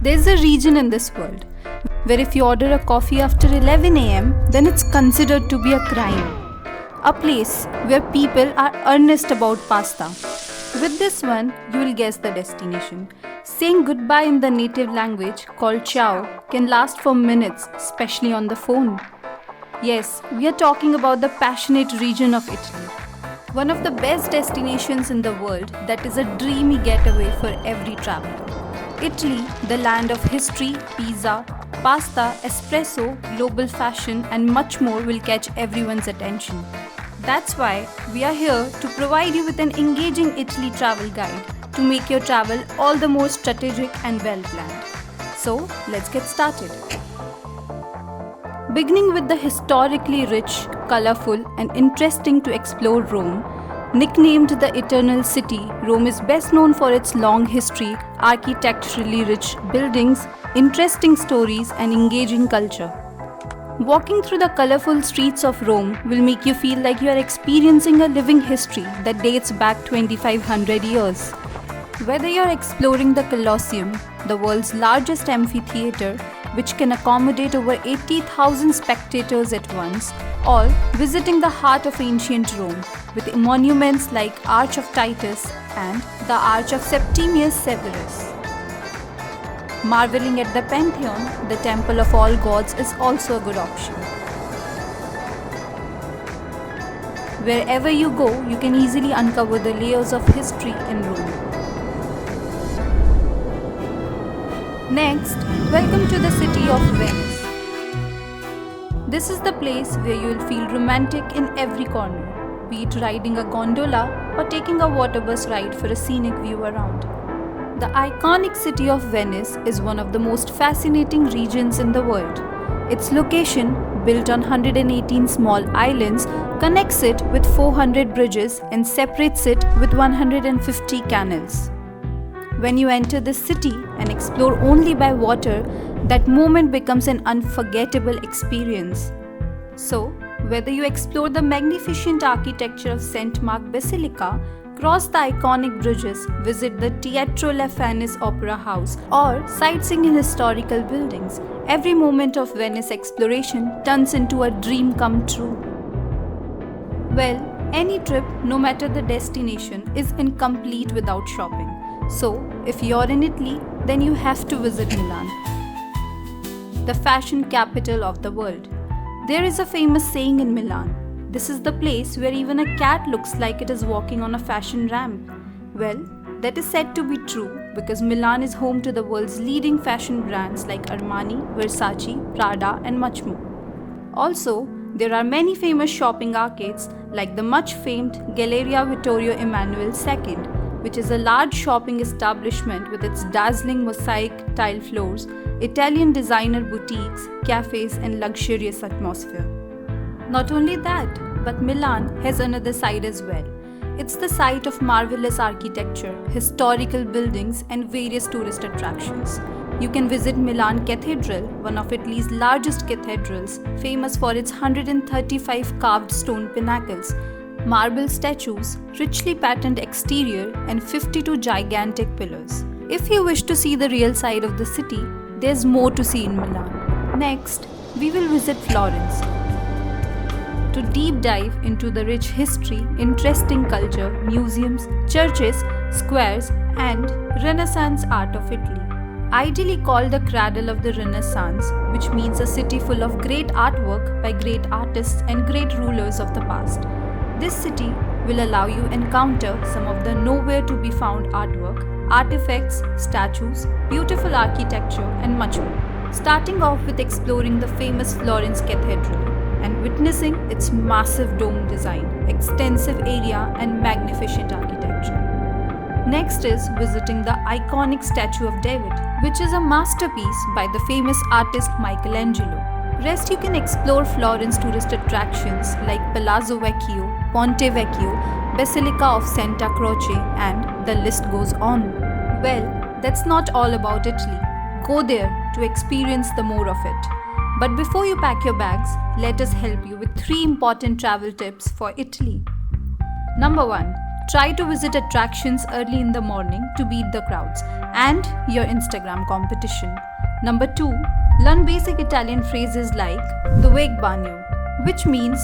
There's a region in this world where if you order a coffee after 11 am, then it's considered to be a crime. A place where people are earnest about pasta. With this one, you will guess the destination. Saying goodbye in the native language called ciao can last for minutes, especially on the phone. Yes, we are talking about the passionate region of Italy. One of the best destinations in the world that is a dreamy getaway for every traveler. Italy, the land of history, pizza, pasta, espresso, global fashion and much more will catch everyone's attention. That's why we are here to provide you with an engaging Italy travel guide to make your travel all the more strategic and well planned. So, let's get started. Beginning with the historically rich, colorful and interesting to explore Rome, nicknamed the Eternal City, Rome is best known for its long history, architecturally rich buildings, interesting stories and engaging culture. Walking through the colorful streets of Rome will make you feel like you are experiencing a living history that dates back 2500 years. Whether you're exploring the Colosseum, the world's largest amphitheater, which can accommodate over 80,000 spectators at once, or visiting the heart of ancient Rome with monuments like Arch of Titus and the Arch of Septimius Severus. Marveling at the Pantheon, the Temple of All Gods is also a good option. Wherever you go, you can easily uncover the layers of history in Rome. Next, welcome to the city of Venice. This is the place where you will feel romantic in every corner, be it riding a gondola or taking a water bus ride for a scenic view around. The iconic city of Venice is one of the most fascinating regions in the world. Its location, built on 118 small islands, connects it with 400 bridges and separates it with 150 canals. When you enter the city and explore only by water, that moment becomes an unforgettable experience. So, whether you explore the magnificent architecture of St. Mark Basilica, cross the iconic bridges, visit the Teatro La Fenice Opera House, or sightseeing in historical buildings, every moment of Venice exploration turns into a dream come true. Well, any trip, no matter the destination, is incomplete without shopping. So, if you're in Italy, then you have to visit Milan, the fashion capital of the world. There is a famous saying in Milan, "This is the place where even a cat looks like it is walking on a fashion ramp." Well, that is said to be true because Milan is home to the world's leading fashion brands like Armani, Versace, Prada and much more. Also, there are many famous shopping arcades like the much famed Galleria Vittorio Emanuele II, which is a large shopping establishment with its dazzling mosaic tile floors, Italian designer boutiques, cafes and luxurious atmosphere. Not only that, but Milan has another side as well. It's the site of marvelous architecture, historical buildings and various tourist attractions. You can visit Milan Cathedral, one of Italy's largest cathedrals, famous for its 135 carved stone pinnacles, marble statues, richly patterned exterior and 52 gigantic pillars. If you wish to see the real side of the city, there's more to see in Milan. Next, we will visit Florence to deep dive into the rich history, interesting culture, museums, churches, squares and Renaissance art of Italy. Ideally called the cradle of the Renaissance, which means a city full of great artwork by great artists and great rulers of the past. This city will allow you encounter some of the nowhere to be found artwork, artifacts, statues, beautiful architecture and much more. Starting off with exploring the famous Florence Cathedral and witnessing its massive dome design, extensive area and magnificent architecture. Next is visiting the iconic statue of David, which is a masterpiece by the famous artist Michelangelo. Rest you can explore Florence tourist attractions like Palazzo Vecchio, Ponte Vecchio, Basilica of Santa Croce and the list goes on. Well, that's not all about Italy. Go there to experience the more of it. But before you pack your bags, let us help you with 3 important travel tips for Italy. Number 1. Try to visit attractions early in the morning to beat the crowds and your Instagram competition. Number 2, learn basic Italian phrases like dove il bagno, which means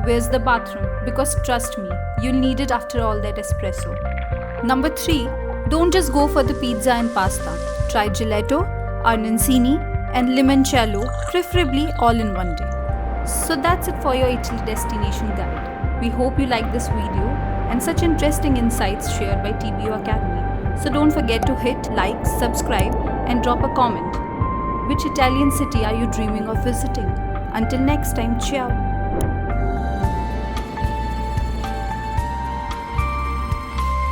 where's the bathroom, because trust me, you'll need it after all that espresso. Number 3, don't just go for the pizza and pasta. Try gelato, arancini and limoncello, preferably all in one day. So that's it for your Italy destination guide. We hope you liked this video and such interesting insights shared by TBO Academy. So don't forget to hit like, subscribe and drop a comment. Which Italian city are you dreaming of visiting? Until next time, ciao!